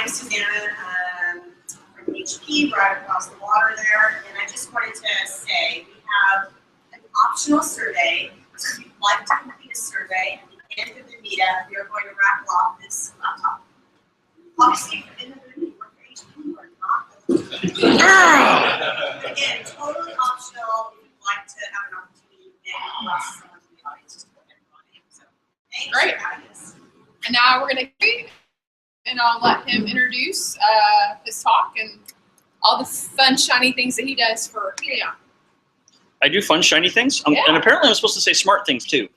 I'm Susanna from HP, right across the water there, and I just wanted to say we have an optional survey. So if you'd like to complete a survey at the end of the meetup, we are going to raffle off this laptop. Obviously, if you're in the room, for HP or not. Again, totally optional. If you'd like to have an opportunity, then plus someone in the audience just put everybody. So thanks for having us. And now we're going to, and I'll let him introduce his talk and all the fun, shiny things that he does for Helion. I do fun, shiny things, Yeah. and apparently I'm supposed to say smart things too.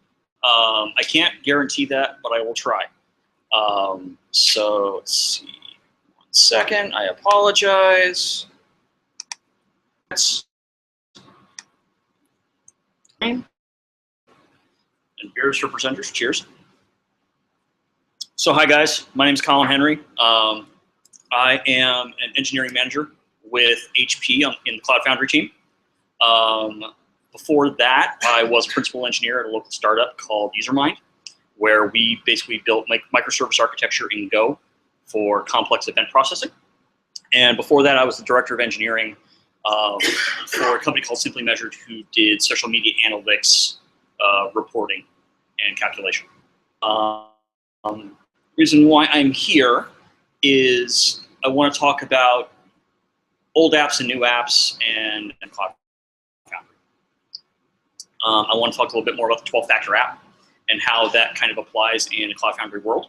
I can't guarantee that, but I will try. So let's see. 1 second. I apologize. And beers for presenters. Cheers. So hi guys, my name is Colin Henry. I am an engineering manager with HP in the Cloud Foundry team. Before that, I was a principal engineer at a local startup called UserMind, where we basically built microservice architecture in Go for complex event processing. And before that, I was the director of engineering for a company called Simply Measured, who did social media analytics, reporting, and calculation. Reason why I'm here is I want to talk about old apps and new apps and Cloud Foundry. I want to talk a little bit more about the 12-factor app and how that kind of applies in a Cloud Foundry world.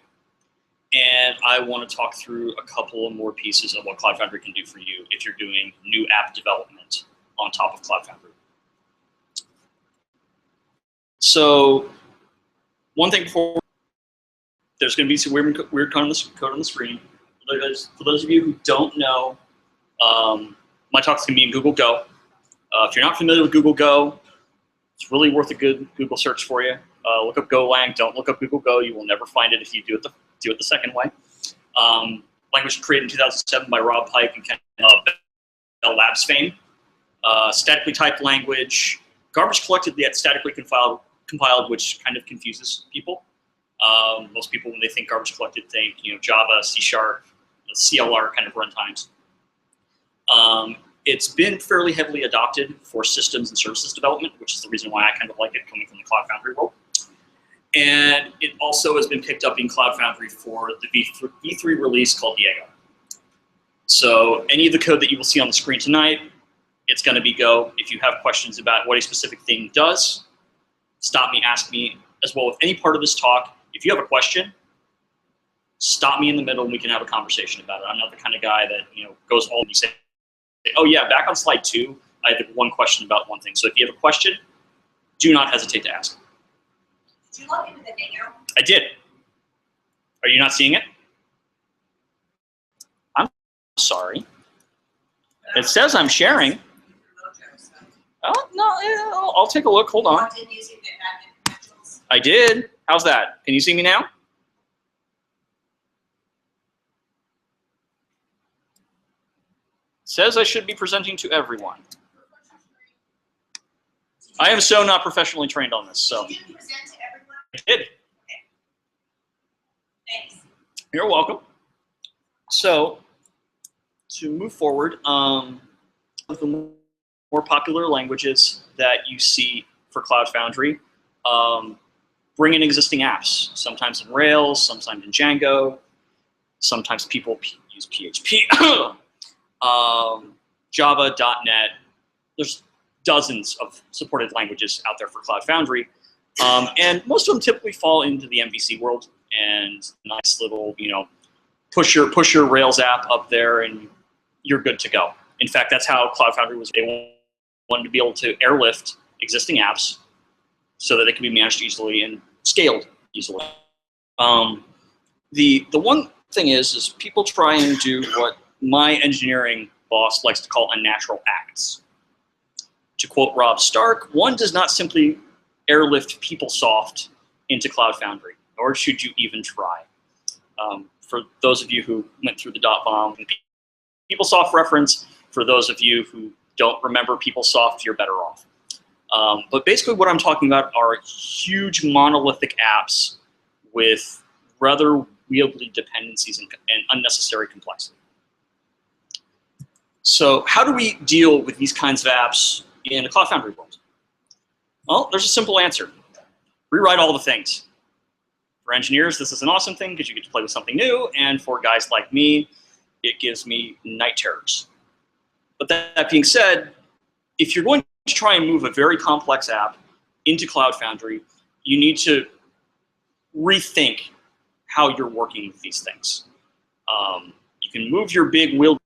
And I want to talk through a couple of more pieces of what Cloud Foundry can do for you if you're doing new app development on top of Cloud Foundry. So one thing before, there's going to be some weird code on the screen. For those of you who don't know, my talk's going to be in Google Go. If you're not familiar with Google Go, it's really worth a good Google search for you. Look up Golang. Don't look up Google Go. You will never find it if you do it the second way. Language created in 2007 by Rob Pike and Ken Bell Labs fame. Statically typed language. Garbage collected yet statically compiled, which kind of confuses people. Most people, when they think garbage collected, think Java, C#, CLR kind of runtimes. It's been fairly heavily adopted for systems and services development, which is the reason why I kind of like it coming from the Cloud Foundry world. And it also has been picked up in Cloud Foundry for the V3 release called Diego. So any of the code that you will see on the screen tonight, it's going to be Go. If you have questions about what a specific thing does, stop me, ask me. As well with any part of this talk, if you have a question, stop me in the middle and we can have a conversation about it. I'm not the kind of guy that goes all and you say, oh yeah, back on slide 2, I have one question about one thing. So if you have a question, do not hesitate to ask. Did you log into the Hangout? I did. Are you not seeing it? I'm sorry. It says I'm sharing. Oh, no, I'll take a look. Hold on. I did. How's that? Can you see me now? It says I should be presenting to everyone. I am so not professionally trained on this, so. Did you present to everyone? I did. Okay. Thanks. You're welcome. So, to move forward, the more popular languages that you see for Cloud Foundry, bring in existing apps, sometimes in Rails, sometimes in Django, sometimes people use PHP, Java, .NET. There's dozens of supported languages out there for Cloud Foundry, and most of them typically fall into the MVC world and nice little, push your Rails app up there and you're good to go. In fact, that's how Cloud Foundry was. They wanted to be able to airlift existing apps so that they can be managed easily and scaled easily. The one thing is people try and do what my engineering boss likes to call unnatural acts. To quote Rob Stark, one does not simply airlift PeopleSoft into Cloud Foundry, nor should you even try. For those of you who went through the .bomb PeopleSoft reference, for those of you who don't remember PeopleSoft, you're better off. But basically what I'm talking about are huge monolithic apps with rather unwieldy dependencies and unnecessary complexity. So how do we deal with these kinds of apps in a Cloud Foundry world? Well, there's a simple answer. Rewrite all the things. For engineers, this is an awesome thing because you get to play with something new, and for guys like me, it gives me night terrors. But that being said, if you're going to try and move a very complex app into Cloud Foundry, you need to rethink how you're working with these things. You can move your big wheel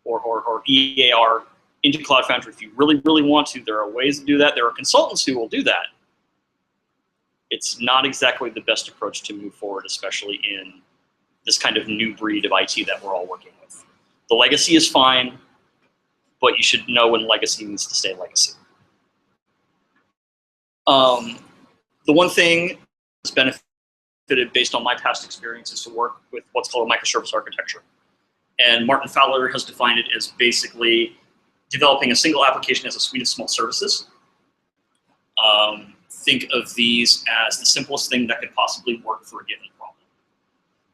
or EAR into Cloud Foundry if you really, really want to. There are ways to do that. There are consultants who will do that. It's not exactly the best approach to move forward, especially in this kind of new breed of IT that we're all working with. The legacy is fine, but you should know when legacy needs to stay legacy. The one thing that's benefited based on my past experience is to work with what's called a microservice architecture. And Martin Fowler has defined it as basically developing a single application as a suite of small services. Think of these as the simplest thing that could possibly work for a given problem.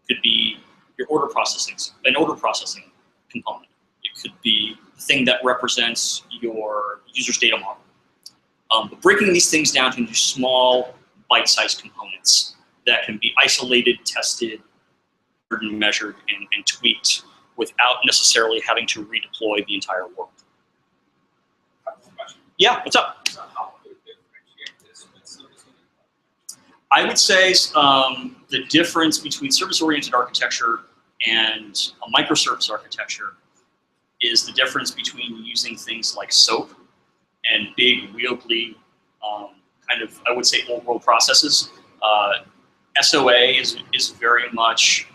It could be your an order processing component. It could be the thing that represents your user's data model. But breaking these things down into small, bite-sized components that can be isolated, tested, measured, and tweaked without necessarily having to redeploy the entire world. Yeah, what's up? I would say the difference between service-oriented architecture and a microservice architecture is the difference between using things like SOAP and big, wieldy, kind of, I would say, old world processes. SOA is very much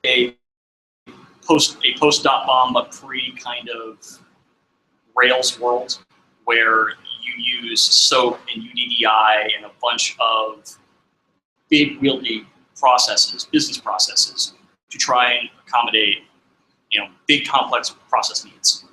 a post-dot-bomb, but pre kind of Rails world where you use SOAP and UDDI and a bunch of big, wieldy processes, business processes, to try and accommodate, big, complex process needs.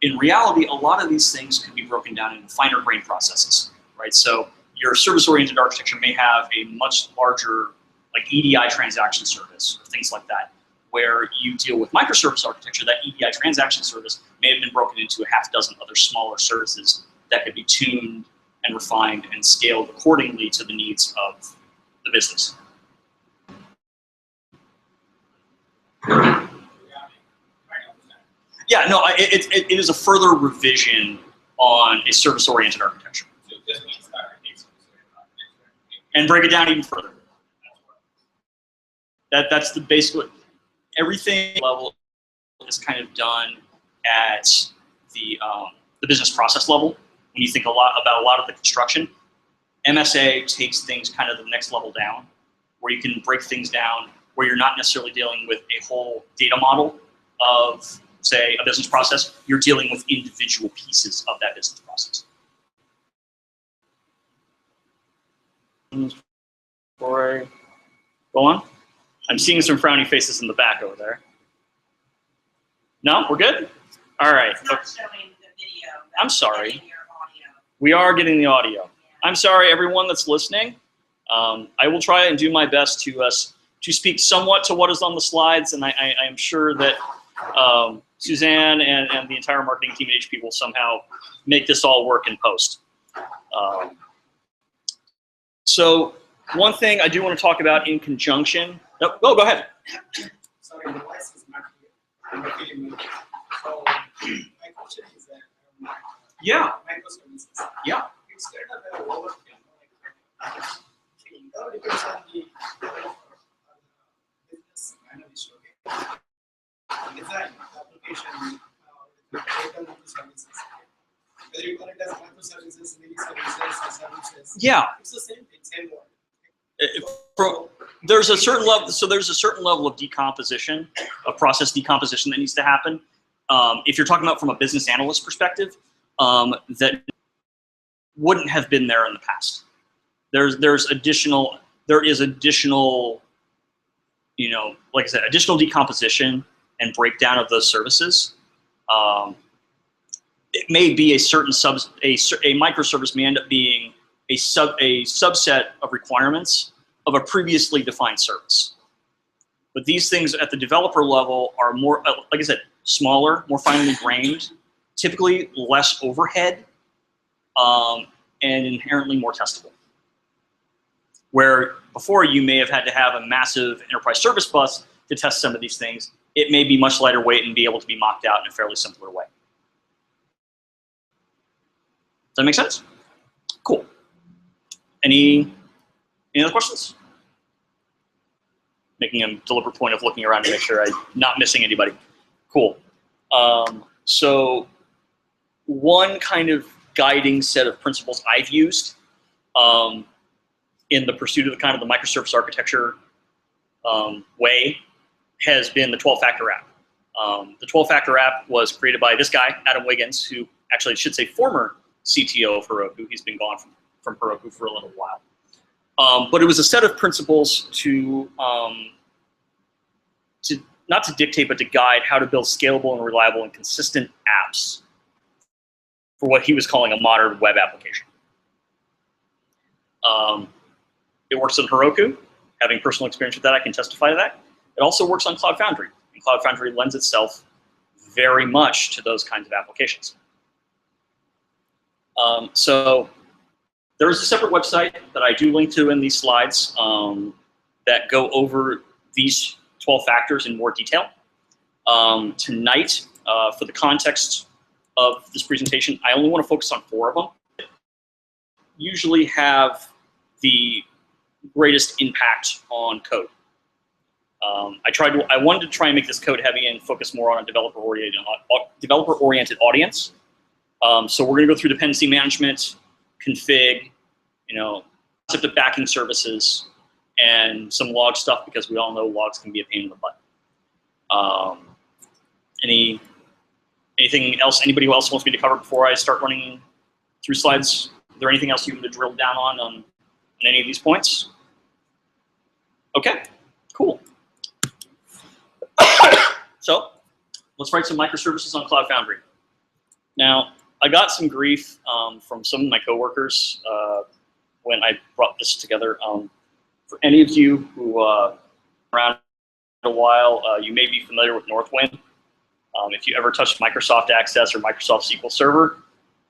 In reality, a lot of these things could be broken down into finer grained processes, right? So your service-oriented architecture may have a much larger, like EDI transaction service or things like that, where you deal with microservice architecture. That EDI transaction service may have been broken into a half dozen other smaller services that could be tuned and refined and scaled accordingly to the needs of the business. Yeah, no, it is a further revision on a service-oriented architecture. And break it down even further. That's the basic. Everything level is kind of done at the business process level. When you think about a lot of the construction, MSA takes things kind of the next level down, where you can break things down, where you're not necessarily dealing with a whole data model of, say, a business process. You're dealing with individual pieces of that business process. Before I go on, I'm seeing some frowny faces in the back over there. No, we're good? All right. It's not showing the video. I'm sorry. Getting your audio. We are getting the audio. I'm sorry, everyone that's listening. I will try and do my best to speak somewhat to what is on the slides, and I am sure that Suzanne and the entire marketing team at HP will somehow make this all work in post. So one thing I do want to talk about in conjunction. Oh, go ahead. Sorry, the voice is not clear. I'm not feeling me. So my question is that Yeah. microservices. Yeah. It's kind of an overkill. It all depends on the business analyst. Okay. Design the application with data microservices. Whether you call it as microservices, mini services, or services. Yeah. It's the same thing, same word. There's a certain level. So there's a certain level of decomposition, of process decomposition that needs to happen. If you're talking about from a business analyst perspective, that wouldn't have been there in the past. There is additional, like I said, additional decomposition and breakdown of those services. It may be a certain a microservice may end up being a subset of requirements of a previously defined service. But these things at the developer level are more, like I said, smaller, more finely grained, typically less overhead, and inherently more testable. Where before you may have had to have a massive enterprise service bus to test some of these things, it may be much lighter weight and be able to be mocked out in a fairly simpler way. Does that make sense? Cool. Any other questions? Making a deliberate point of looking around to make sure I'm not missing anybody. Cool. So one kind of guiding set of principles I've used in the pursuit of the kind of the microservice architecture way has been the 12-factor app. The 12-factor app was created by this guy, Adam Wiggins, who actually I should say former CTO of Heroku. He's been gone from Heroku for a little while. But it was a set of principles to not to dictate, but to guide how to build scalable and reliable and consistent apps for what he was calling a modern web application. It works on Heroku. Having personal experience with that, I can testify to that. It also works on Cloud Foundry, and Cloud Foundry lends itself very much to those kinds of applications. So there is a separate website that I do link to in these slides that go over these 12 factors in more detail. Tonight, for the context of this presentation, I only want to focus on 4 of them. Usually have the greatest impact on code. I wanted to try and make this code heavy and focus more on a developer-oriented audience. So we're going to go through dependency management, config, concept of backing services, and some log stuff, because we all know logs can be a pain in the butt. Anything else? Anybody else wants me to cover before I start running through slides? Is there anything else you want to drill down on any of these points? Okay, cool. So let's write some microservices on Cloud Foundry. Now, I got some grief from some of my coworkers when I brought this together. For any of you who around a while, you may be familiar with Northwind. If you ever touched Microsoft Access or Microsoft SQL Server,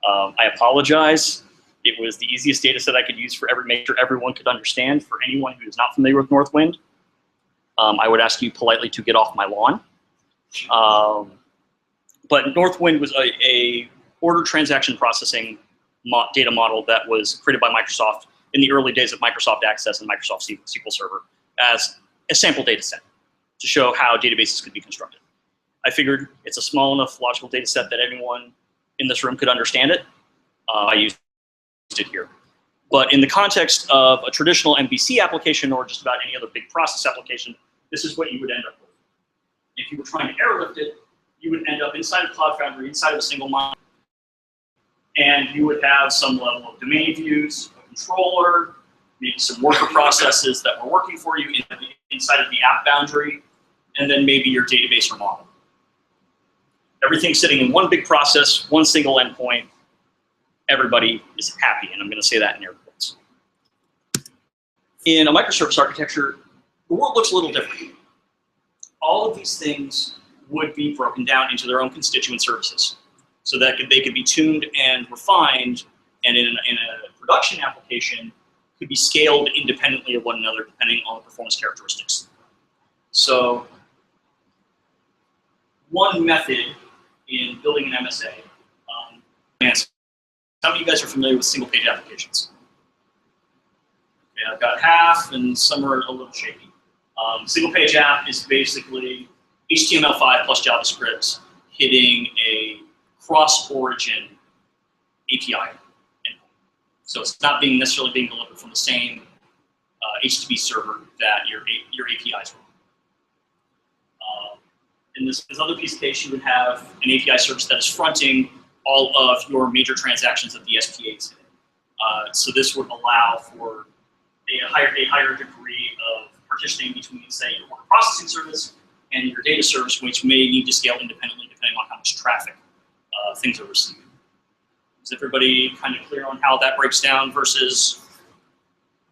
I apologize. It was the easiest data set I could use for make sure everyone could understand. For anyone who is not familiar with Northwind, I would ask you politely to get off my lawn. But Northwind was a order transaction processing data model that was created by Microsoft in the early days of Microsoft Access and Microsoft SQL Server as a sample data set to show how databases could be constructed. I figured it's a small enough logical data set that anyone in this room could understand it. I used it here. But in the context of a traditional MVC application or just about any other big process application, this is what you would end up with. If you were trying to airlift it, you would end up inside of Cloud Foundry, inside of a single model, and you would have some level of domain views, a controller, maybe some worker processes that were working for you inside of the app boundary, and then maybe your database or model. Everything's sitting in one big process, one single endpoint. Everybody is happy, and I'm going to say that in air quotes. In a microservice architecture, the world looks a little different. All of these things would be broken down into their own constituent services so that they could be tuned and refined, and in a production application could be scaled independently of one another depending on the performance characteristics. So one method in building an MSA, how many of you guys are familiar with single page applications? Okay, I've got half and some are a little shaky. Single page app is basically HTML5 plus JavaScript hitting a cross-origin API endpoint. So it's not necessarily being delivered from the same HTTP server that your APIs run. In this other piece of case, you would have an API service that is fronting all of your major transactions that the SPA is hitting. So this would allow for a higher degree of partitioning between, say, your order processing service and your data service, which may need to scale independently depending on how much traffic things are receiving. Is everybody kind of clear on how that breaks down versus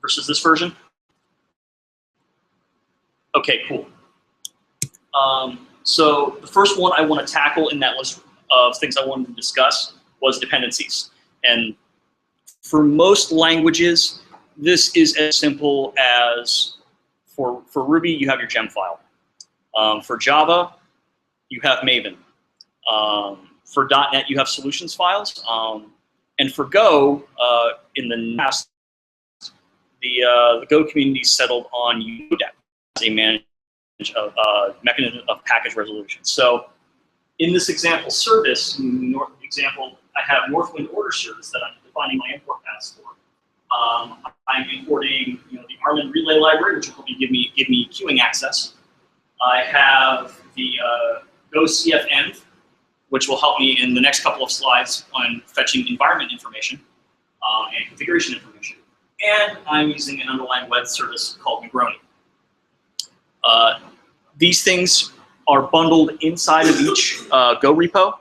this version? Okay, cool. So the first one I want to tackle in that list of things I wanted to discuss was dependencies. And for most languages, this is as simple as for Ruby, you have your gem file. For Java, you have Maven. For .NET, you have solutions files. And for Go, in the past, the Go community settled on UDEP as a mechanism of package resolution. So in this example service, I have Northwind order service that I'm defining my import paths for. I'm importing the Armin relay library, which will probably give me queuing access. I have the Go CFenv, which will help me in the next couple of slides on fetching environment information and configuration information. And I'm using an underlying web service called Negroni. These things are bundled inside of each Go repo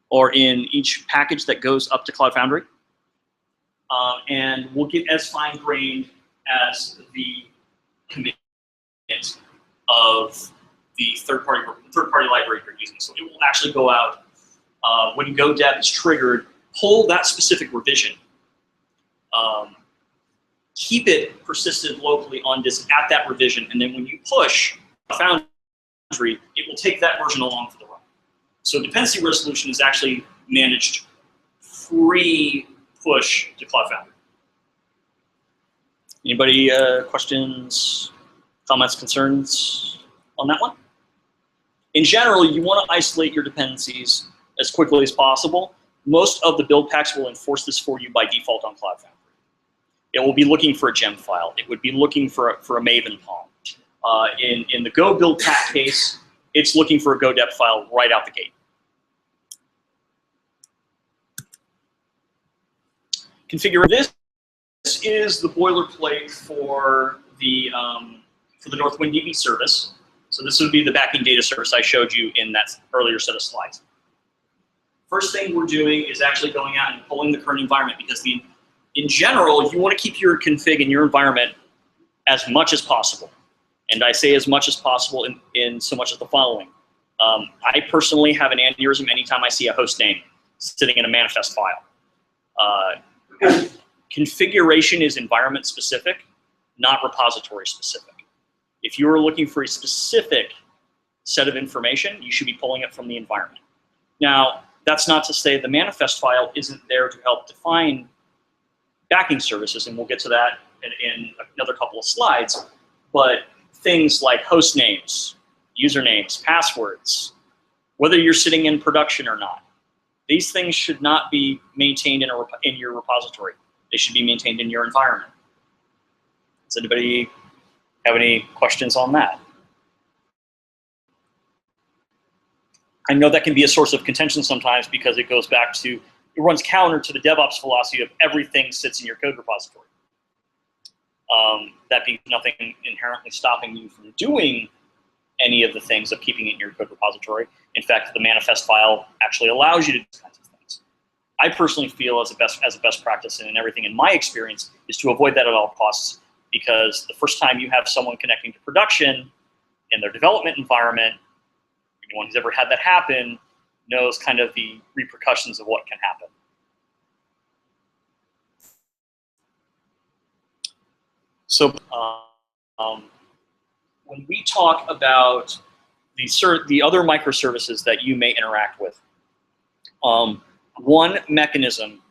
or in each package that goes up to Cloud Foundry. And will get as fine-grained as the commit of the third-party library you're using. So it will actually go out when Go Dev is triggered, pull that specific revision, keep it persisted locally on disk at that revision, and then when you push Foundry, it will take that version along for the run. So dependency resolution is actually managed pre-push to Cloud Foundry. Anybody questions, comments, concerns on that one? In general, you want to isolate your dependencies as quickly as possible. Most of the build packs will enforce this for you by default on Cloud Foundry. It will be looking for a gem file. It would be looking for a Maven palm. In the Go build pack case, it's looking for a Go dep file right out the gate. Configure this. This is the boilerplate for the Northwind DB service. So this would be the backing data service I showed you in that earlier set of slides. First thing we're doing is actually going out and pulling the current environment, because in general, you want to keep your config in your environment as much as possible. And I say as much as possible in so much as the following. I personally have an aneurysm anytime I see a host name sitting in a manifest file. Configuration is environment specific, not repository specific. If you are looking for a specific set of information, you should be pulling it from the environment. Now, that's not to say the manifest file isn't there to help define backing services, and we'll get to that in another couple of slides, but things like host names, usernames, passwords, whether you're sitting in production or not, these things should not be maintained in your repository. They should be maintained in your environment. Does anybody have any questions on that? I know that can be a source of contention sometimes, because it goes back to, it runs counter to the DevOps philosophy of everything sits in your code repository. That being nothing inherently stopping you from doing any of the things of keeping it in your code repository. In fact, the manifest file actually allows you to do these kinds of things. I personally feel as a best practice, and in everything in my experience, is to avoid that at all costs, because the first time you have someone connecting to production in their development environment, anyone who's ever had that happen knows kind of the repercussions of what can happen. So when we talk about the other microservices that you may interact with, one mechanism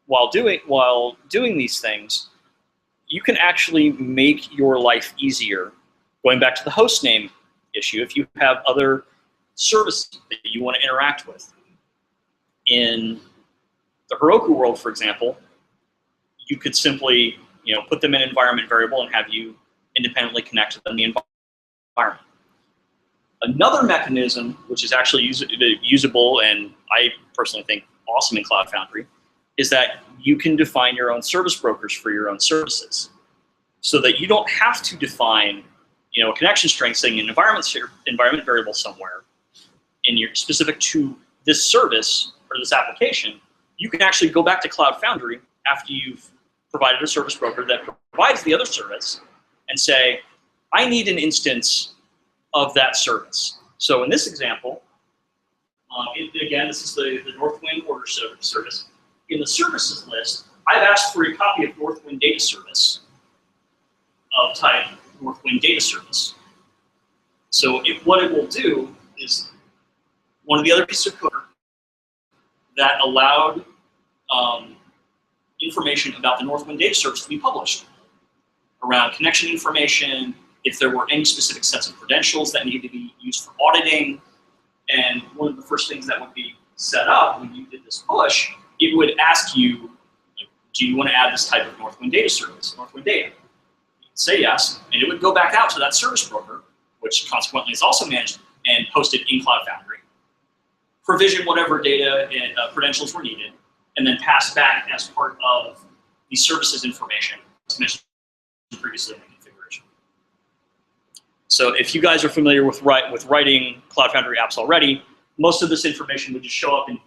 while doing these things, you can actually make your life easier. Going back to the host name issue, if you have other services that you want to interact with. In the Heroku world, for example, you could simply put them in an environment variable and have you independently connect to them in the environment. Another mechanism, which is actually usable and I personally think awesome in Cloud Foundry, is that you can define your own service brokers for your own services, so that you don't have to define a connection string saying an environment variable somewhere specific to this service or this application. You can actually go back to Cloud Foundry after you've provided a service broker that provides the other service and say, I need an instance of that service. So in this example, again, this is the Northwind order service. In the services list, I've asked for a copy of Northwind data service of type Northwind data service. So what it will do is one of the other pieces of code that allowed information about the Northwind data service to be published around connection information, if there were any specific sets of credentials that needed to be used for auditing. And one of the first things that would be set up when you did this push, it would ask you, do you want to add this type of Northwind data service, Northwind data? You would say yes, and it would go back out to that service broker, which consequently is also managed and hosted in Cloud Foundry, provision whatever data and credentials were needed, and then pass back as part of the services information as mentioned previously in the configuration. So if you guys are familiar with writing Cloud Foundry apps already, most of this information would just show up in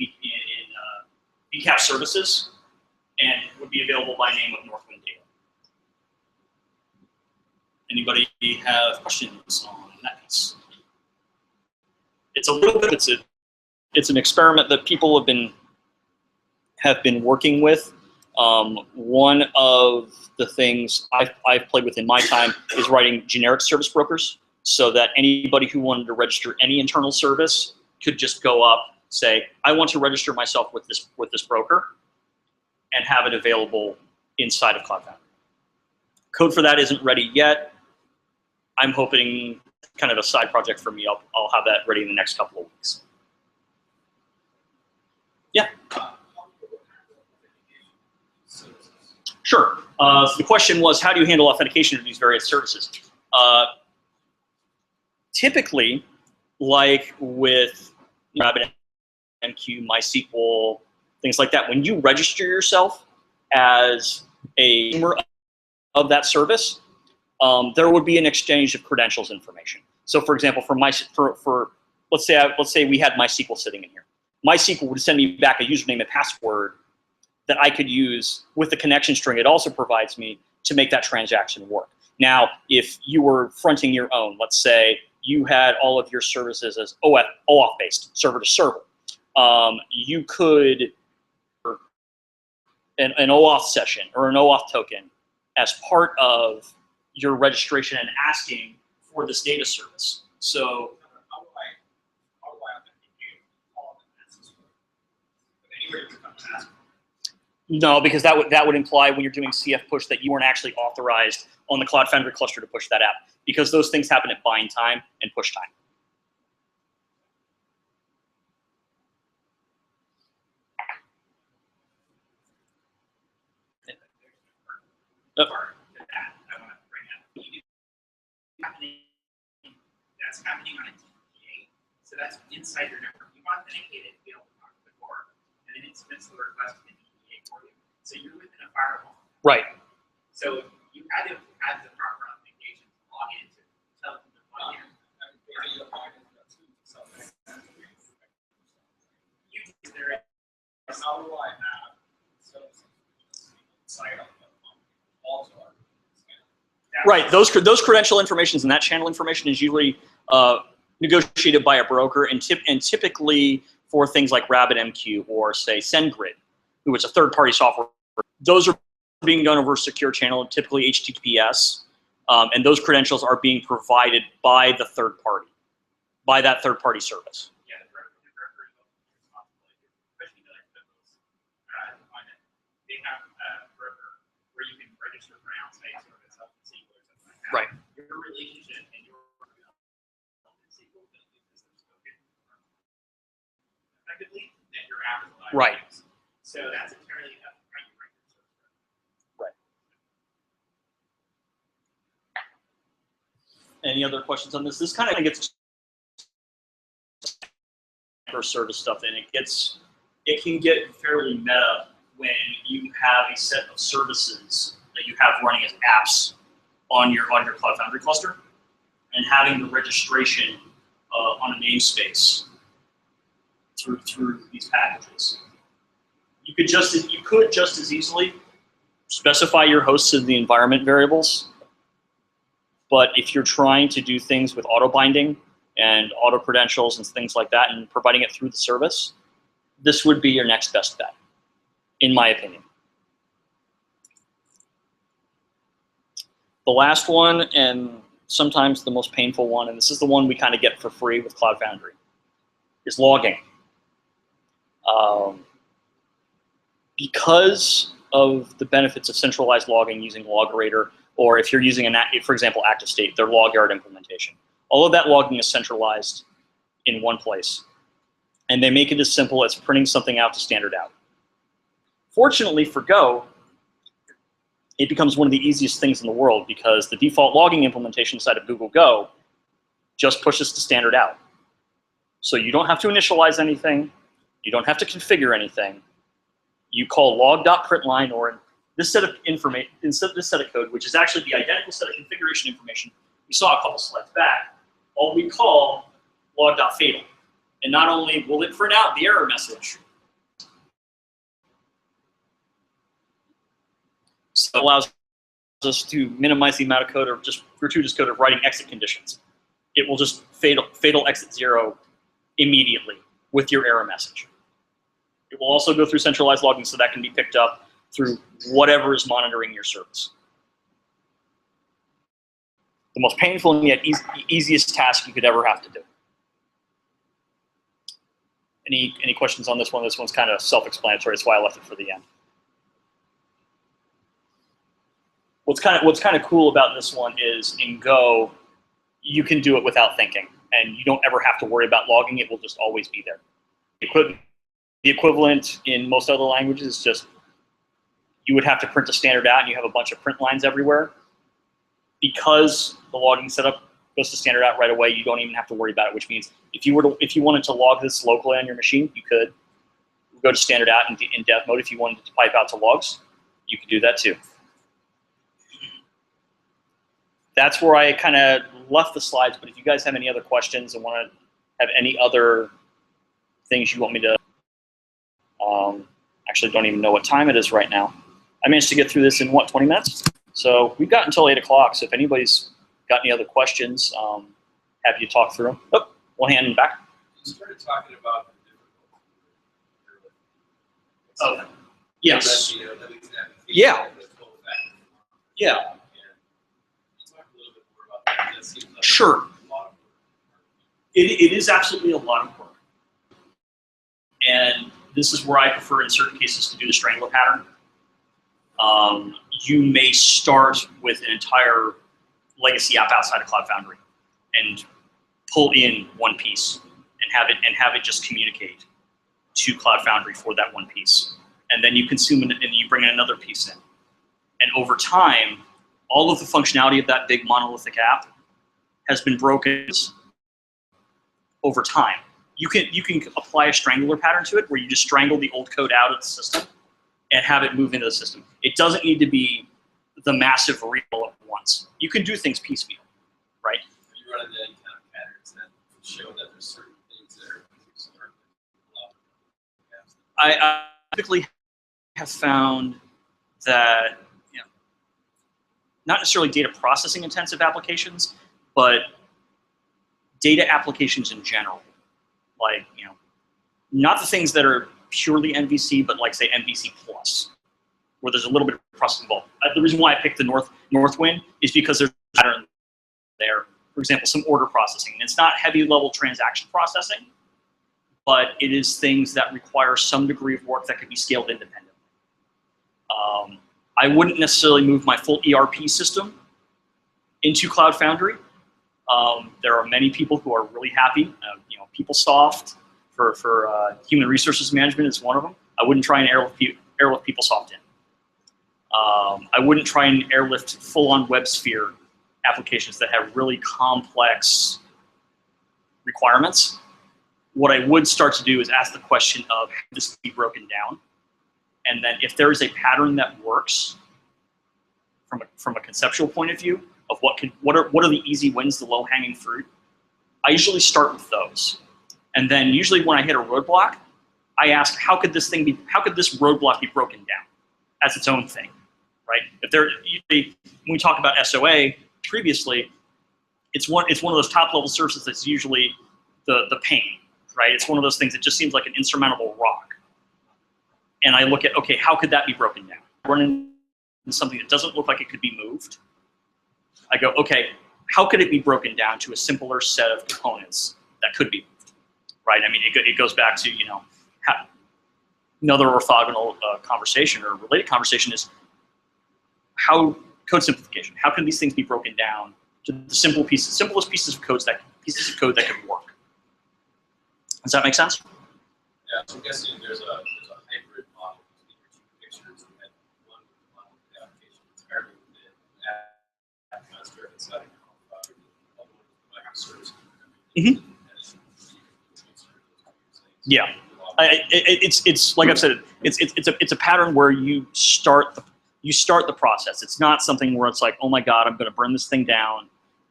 VCAP services and would be available by name of Northwind data. Anybody have questions on that piece? It's a little bit, it's an experiment that people have been working with. One of the things I've played with in my time is writing generic service brokers so that anybody who wanted to register any internal service could just go up, say, I want to register myself with this broker and have it available inside of Cloud Foundry. Code for that isn't ready yet. I'm hoping, kind of a side project for me, I'll have that ready in the next couple of weeks. Yeah. Sure. So the question was, how do you handle authentication of these various services? Typically, like with RabbitMQ, MySQL, things like that, when you register yourself as a member of that service, there would be an exchange of credentials information. So, for example, let's say we had MySQL sitting in here. MySQL would send me back a username and password that I could use with the connection string it also provides me to make that transaction work. Now, if you were fronting your own, let's say you had all of your services as OAuth-based, server to server, you could an OAuth session or an OAuth token as part of your registration and asking for this data service. So How do I authenticate all of the access? Anybody can come and ask. no, because that would imply when you're doing CF push that you weren't actually authorized on the Cloud Foundry cluster to push that app, because those things happen at bind time and push time. That's happening on a TPA, so that's inside your network. You've authenticated to be able to talk to the core, and then it submits the request to the TPA for you. So you're within a firewall. Right. So you had to have the proper authentication to log in to tell them to log in. How do I have site up also? Right. Those credential information and that channel information is usually negotiated by a broker, and typically for things like RabbitMQ or say SendGrid, who is a third-party software. Those are being done over a secure channel, typically HTTPS, and those credentials are being provided by the third party, by that third-party service. Yeah, the broker is responsible, especially they have a broker where you can register for an outside service up in SQL or something like that. Right. Your relationship and your SQL effectively that your app is allowed. Right. So that's entirely up to how you write your service. Right. Any other questions on this? This kind of gets service stuff, and it can get fairly meta when you have a set of services that you have running as apps on your Cloud Foundry cluster, and having the registration on a namespace through these packages. You could just as easily specify your hosts in the environment variables But if you're trying to do things with auto binding and auto credentials and things like that and providing it through the service, this would be your next best bet, in my opinion. The last one, and sometimes the most painful one, and this is the one we kind of get for free with Cloud Foundry, is logging. Because of the benefits of centralized logging using Logerator, or if you're using, for example, ActiveState, their LogYard implementation, all of that logging is centralized in one place. And they make it as simple as printing something out to standard out. Fortunately for Go, it becomes one of the easiest things in the world because the default logging implementation inside of Google Go just pushes to standard out. So you don't have to initialize anything. You don't have to configure anything. You call log.println, or in this set of information, instead of this set of code, which is actually the identical set of configuration information we saw a couple slides back, all we call log.fatal. And not only will it print out the error message, so it allows us to minimize the amount of code, or just gratuitous code of writing exit conditions. It will just fatal exit 0 immediately with your error message. It will also go through centralized logging, so that can be picked up through whatever is monitoring your service. The most painful and yet easiest task you could ever have to do. Any questions on this one? This one's kind of self-explanatory. That's why I left it for the end. What's kind of cool about this one is in Go, you can do it without thinking, and you don't ever have to worry about logging. It will just always be there. The equivalent in most other languages is just you would have to print a standard out, and you have a bunch of print lines everywhere. Because the logging setup goes to standard out right away, you don't even have to worry about it. Which means if you wanted to log this locally on your machine, you could go to standard out in dev mode. If you wanted to pipe out to logs, you could do that too. That's where I kind of left the slides. But if you guys have any other questions and want to have any other things you want me to, actually don't even know what time it is right now. I managed to get through this in, what, 20 minutes? So we've got until 8 o'clock. So if anybody's got any other questions, happy to talk through them. Oh, one hand in the back. You started talking about the difficulty. Oh, yes. Yeah. Yeah. Talk a little bit more about that. That seems like Sure. a lot of work. It is absolutely a lot of work. And this is where I prefer in certain cases to do the strangler pattern. You may start with an entire legacy app outside of Cloud Foundry and pull in one piece and have it just communicate to Cloud Foundry for that one piece. And then you consume it and you bring in another piece in. And over time, all of the functionality of that big monolithic app has been broken over time. You can apply a strangler pattern to it where you just strangle the old code out of the system and have it move into the system. It doesn't need to be the massive real at once. You can do things piecemeal, right? You run into any kind of patterns that show that there's certain things that are I typically have found that, not necessarily data processing intensive applications, but data applications in general. Like, not the things that are purely MVC, but like say MVC plus, where there's a little bit of processing involved. The reason why I picked the Northwind is because there's a pattern there. For example, some order processing. And it's not heavy level transaction processing, but it is things that require some degree of work that could be scaled independently. I wouldn't necessarily move my full ERP system into Cloud Foundry. There are many people who are really happy. PeopleSoft for human resources management is one of them. I wouldn't try and airlift PeopleSoft in. I wouldn't try and airlift full-on WebSphere applications that have really complex requirements. What I would start to do is ask the question of how this can be broken down. And then if there is a pattern that works from a conceptual point of view of what are the easy wins, the low-hanging fruit, I usually start with those. And then usually when I hit a roadblock, I ask, how could this roadblock be broken down as its own thing, right? When we talked about SOA previously, it's one of those top level services that's usually the pain, right? It's one of those things that just seems like an insurmountable rock. And I look at, okay, how could that be broken down? Run into something that doesn't look like it could be moved. I go, okay, how could it be broken down to a simpler set of components that could be moved, right? I mean, it goes back to, you know, another orthogonal conversation or related conversation is how code simplification. How can these things be broken down to the simplest pieces of code that can work? Does that make sense? Yeah, so I'm guessing there's a hybrid model between your two pictures, and then one model of the application entirely within app master inside of microservices. Mhm. Yeah. It's like I've said, it's a pattern where you start the process. It's not something where it's like, oh my God, I'm going to burn this thing down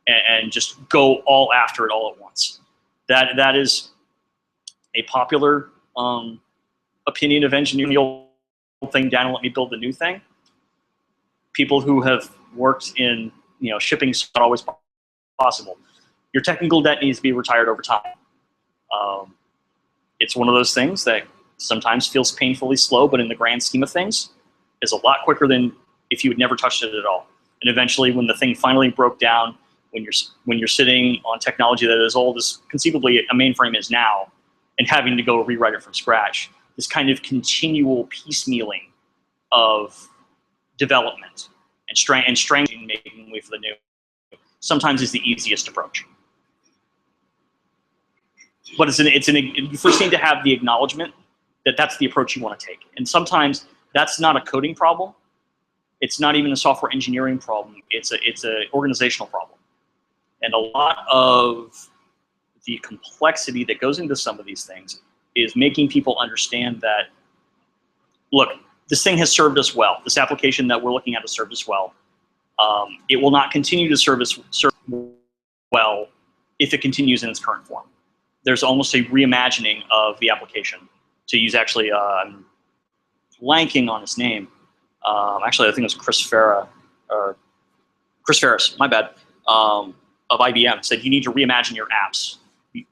and just go all after it all at once. That is a popular opinion of engineering. The old thing down and let me build the new thing. People who have worked in shipping is not always possible. Your technical debt needs to be retired over time. It's one of those things that sometimes feels painfully slow, but in the grand scheme of things, is a lot quicker than if you had never touched it at all. And eventually, when the thing finally broke down, when you're sitting on technology that is old as conceivably a mainframe is now, and having to go rewrite it from scratch, this kind of continual piecemealing of development and strangling, making way for the new, sometimes is the easiest approach. But you first need to have the acknowledgement that that's the approach you want to take. And sometimes that's not a coding problem. It's not even a software engineering problem. It's a organizational problem. And a lot of the complexity that goes into some of these things is making people understand that, look, this thing has served us well. This application that we're looking at has served us well. It will not continue to serve well if it continues in its current form. There's almost a reimagining of the application. To use actually, I'm blanking on his name. Actually, I think it was Chris Ferris, my bad, of IBM, said you need to reimagine your apps.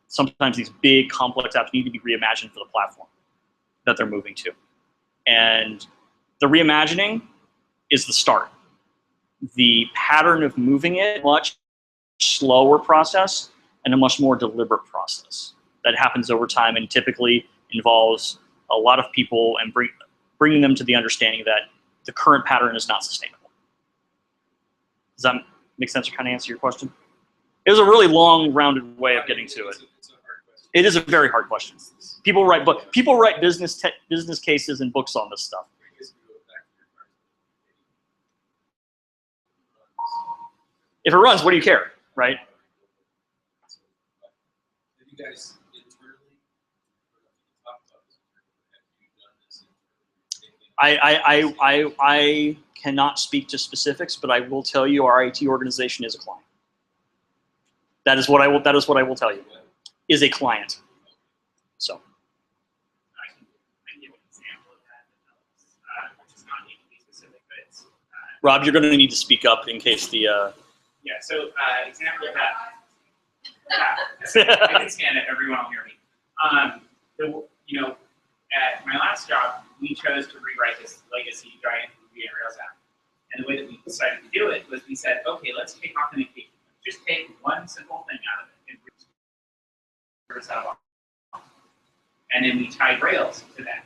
Sometimes these big, complex apps need to be reimagined for the platform that they're moving to. And the reimagining is the start. The pattern of moving it, much slower process and a much more deliberate process that happens over time and typically involves a lot of people and bringing them to the understanding that the current pattern is not sustainable. Does that make sense or kind of answer your question? It was a really long, rounded way of getting to it. It's a hard question. It is a very hard question. People write business cases and books on this stuff. If it runs, what do you care, right? Have you guys internally talked about this? Have you done this internally? I cannot speak to specifics, but I will tell you our IT organization is a client. That is what I will tell you. Is a client. So. I can give an example of that, which is not need to be specific, but it's. Rob, you're going to need to speak up in case the. Yeah. So example of that. Yeah, I can stand it. Everyone will hear me. At my last job, we chose to rewrite this legacy giant Ruby and Rails app. And the way that we decided to do it was we said, okay, let's take authentication. Just take one simple thing out of it and then we tied Rails to that.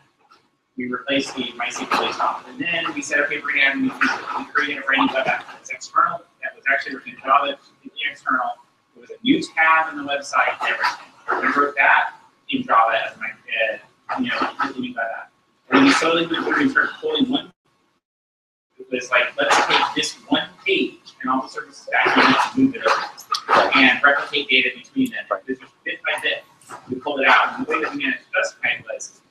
We replaced the MySQL top. And then we said, okay, we're going to add a new feature. We created a brand new web app that's external, that was actually written in Java, completely external. There was a new tab on the website, everything. We wrote that in Java as my, completely new web app. And then we slowly went through and started pulling one. It was like, let's take this one page and all the services back and let's move it over and replicate data between them. This was bit by bit. We pulled it out. And the way that we managed to specify it was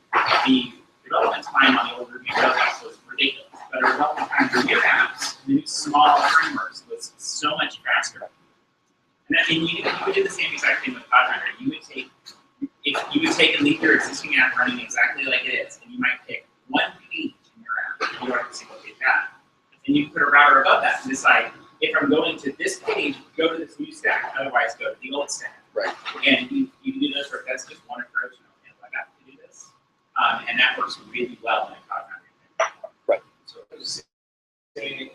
the development time on the old Ruby Rails apps was ridiculous. But our development time for new apps, new small frameworks, was so much faster. And you would do the same exact thing with Cloud Runner. You would take and leave your existing app running exactly like it is, and you might pick one page in your app. You don't have a single page app. And you put a router above that and decide, if I'm going to this page, go to this new stack, otherwise go to the old stack. Right. And you do this, or that's just one approach, and I have to do this. And that works really well in a Cloud Foundry. Right. So saying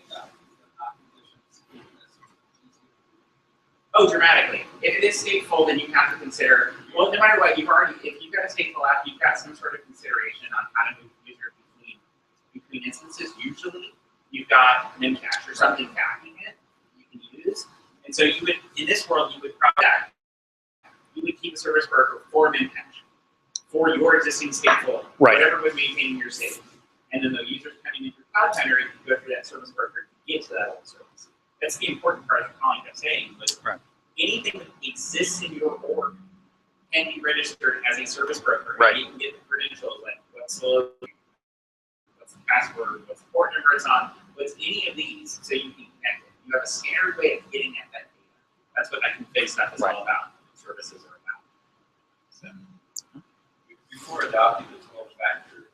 Oh, dramatically. If it is stateful, then you have to consider, well, no matter what, if you've got a stateful app, you've got some sort of consideration on how to move the user between instances. Usually, you've got memcache or something backing it you can use. And so you would, in this world, you would keep a service broker for memcache, for your existing stateful, Right. whatever was maintaining your state. And then the users coming into Cloud Foundry can go through that service broker to get to that old service. That's the important part of the calling kept saying, but Right. anything that exists in your org can be registered as a service broker. Right. And you can get the credentials, like what's the password, what's the port number it's on, what's any of these, so you can connect it. You have a standard way of getting at that data. That's what that config stuff is all about. Services are about. So. before adopting the 12-factor,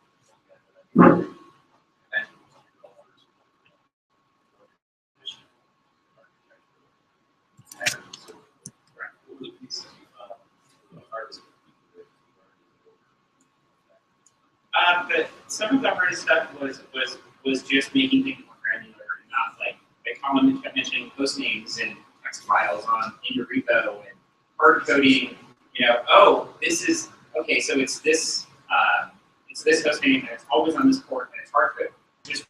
But some of the hardest stuff was just making things more granular and not like Colin kept mentioning host names and text files in your repo and hard coding. You know, oh, this is okay. So it's this host name and it's always on this port and it's hard code. Just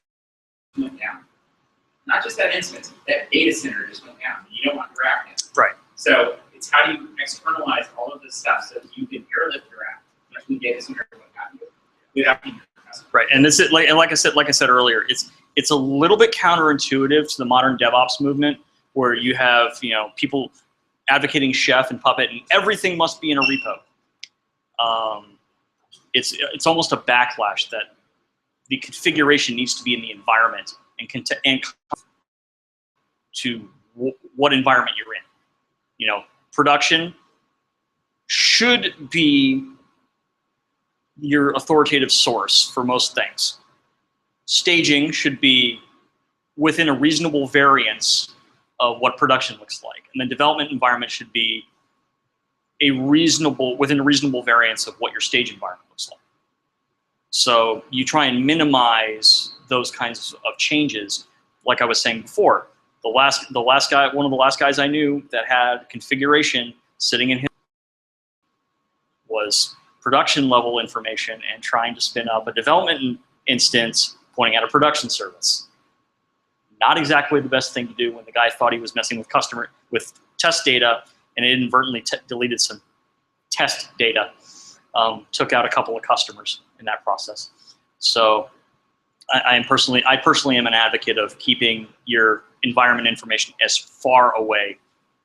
went down. Not just that instance, that data center just went down. You don't want your app in. Right. So it's how do you externalize all of this stuff so that you can airlift your app between data center and what have you without being Right, and this is like I said earlier, it's a little bit counterintuitive to the modern DevOps movement, where you have people advocating Chef and Puppet, and everything must be in a repo. It's almost a backlash that the configuration needs to be in the environment and to what environment you're in. Production should be your authoritative source for most things. Staging should be within a reasonable variance of what production looks like. And then development environment should be within a reasonable variance of what your stage environment looks like. So you try and minimize those kinds of changes. Like I was saying before, one of the last guys I knew that had configuration sitting in his was production level information and trying to spin up a development instance pointing at a production service. Not exactly the best thing to do when the guy thought he was messing with test data and inadvertently deleted some test data, took out a couple of customers in that process. So I personally am an advocate of keeping your environment information as far away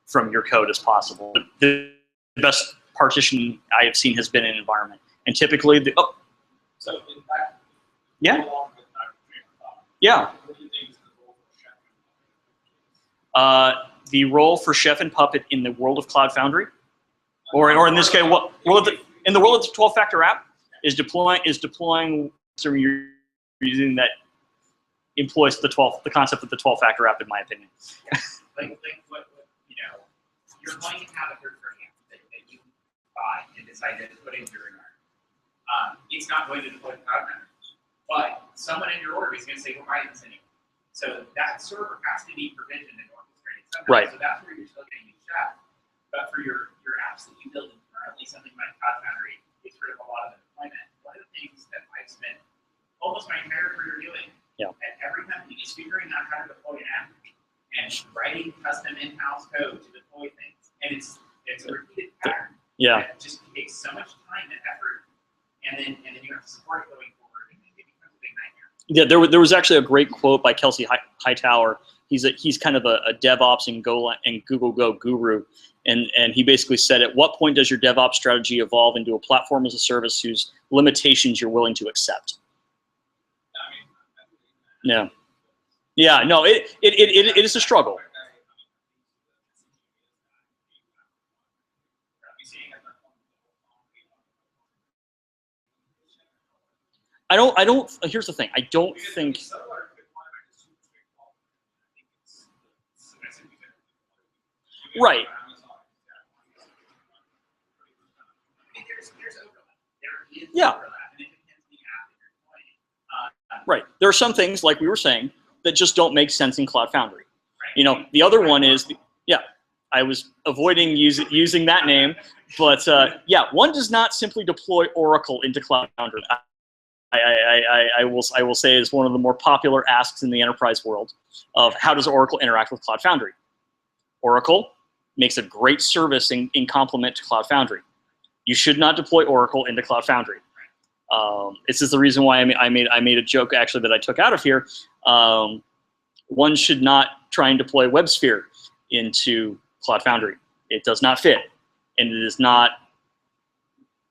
from your code as possible. The best partition I have seen has been an environment, and typically so in fact, yeah. along with Dr. Yeah. What do you think is the role for Chef? The role for Chef and Puppet in the world of Cloud Foundry, or in this case, in the world of the 12-factor app, is deploying so you're using that employs the concept of the 12-factor app, in my opinion. like what you're going to have a third-party app that you buy and decide to put into your environment. It's not going to deploy to Cloud Foundry, but someone in your org is going to say, "Well, why isn't anyway?" So that server has to be provisioned and orchestrated somehow. Right. So that's where you're still getting these Chef. But for your apps that you build internally, something like Cloud Foundry gets rid of a lot of the deployment. One of the things that I've spent almost my entire career doing at every company is figuring out how to deploy an app and writing custom in-house code to deploy things. And it's a repeated pattern. Yeah. It just takes so much time and effort, and then you have to support it going forward, and it becomes a big nightmare. Yeah, there was actually a great quote by Kelsey Hightower. He's kind of a DevOps and Google Go guru, and he basically said, at what point does your DevOps strategy evolve into a platform as a service whose limitations you're willing to accept? Yeah. Yeah, no, it is a struggle. Here's the thing, I don't think, Right. I mean, there's overlap. There is Yeah. overlap, and it depends on the app that you're playing. Right. There are some things, like we were saying, that just don't make sense in Cloud Foundry. Right. You know, the other one is, yeah, I was avoiding using that name, but yeah, one does not simply deploy Oracle into Cloud Foundry. I will say is one of the more popular asks in the enterprise world of how does Oracle interact with Cloud Foundry. Oracle makes a great service in complement to Cloud Foundry. You should not deploy Oracle into Cloud Foundry. This is the reason why I made a joke actually that I took out of here. One should not try and deploy WebSphere into Cloud Foundry. It does not fit, and it is not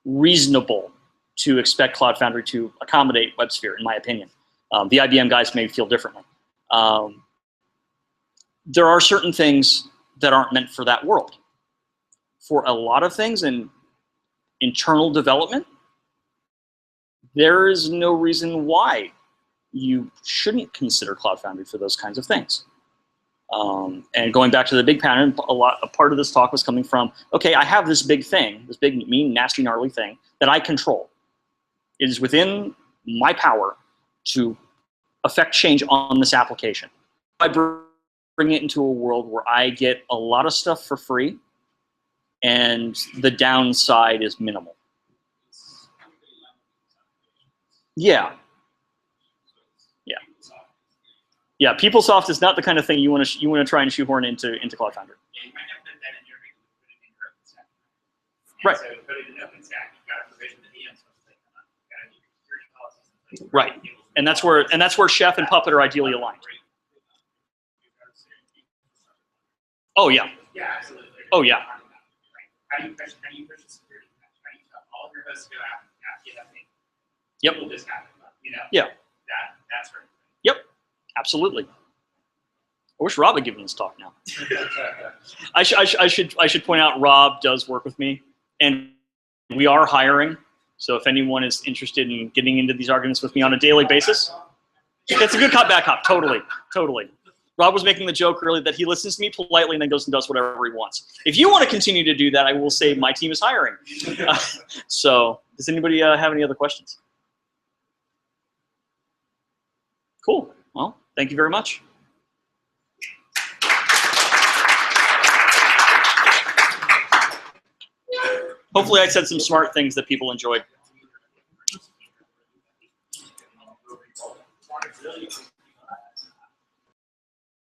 reasonable to expect Cloud Foundry to accommodate WebSphere, in my opinion. The IBM guys may feel differently. There are certain things that aren't meant for that world. For a lot of things in internal development, there is no reason why you shouldn't consider Cloud Foundry for those kinds of things. And going back to the big pattern, a part of this talk was coming from, okay, I have this big thing, this big, mean, nasty, gnarly thing that I control. It is within my power to affect change on this application. I bring it into a world where I get a lot of stuff for free, and the downside is minimal. Yeah. Yeah. Yeah. PeopleSoft is not the kind of thing you want to try and shoehorn into Cloud Foundry. Yeah, you might have to put that in your put it in your OpenStack. Right. So put it in OpenStack. You've got to provision the VMs. You've got to do security policies in place. Right. And that's where Chef and Puppet are ideally aligned. Oh yeah. Yeah, absolutely. Oh yeah. How do you push the security? How do you tell all of your hosts to go out and get that thing? Yep. It will just happen. You know. Yeah. That's right. Yep. Absolutely. I wish Rob had given this talk now. I should point out Rob does work with me, and we are hiring. So if anyone is interested in getting into these arguments with me on a daily basis, it's a good backup. Totally. Rob was making the joke earlier that he listens to me politely and then goes and does whatever he wants. If you want to continue to do that, I will say my team is hiring. So does anybody have any other questions? Cool. Well, thank you very much. Hopefully I said some smart things that people enjoyed.